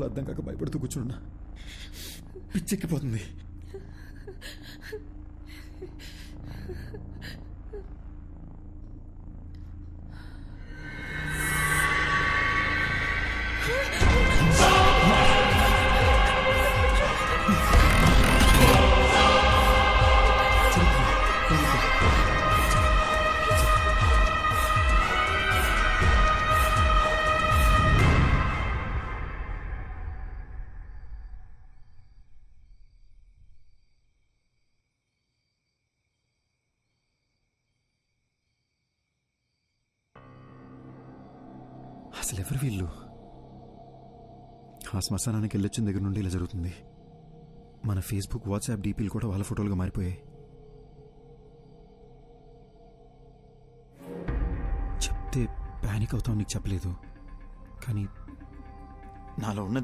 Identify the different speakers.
Speaker 1: అర్థం కాక భయపడుతూ కూర్చున్నా. పిచ్చెక్కిపోతుంది. అసలు ఎవరు వీళ్ళు? ఆ శ్మశానానికి వెళ్ళొచ్చిన దగ్గర నుండి ఇలా జరుగుతుంది. మన ఫేస్బుక్, వాట్సాప్ డీపీలు కూడా వాళ్ళ ఫోటోలుగా మారిపోయాయి. చెప్తే ప్యానిక్ అవుతావు, నీకు చెప్పలేదు. కానీ నాలో ఉన్న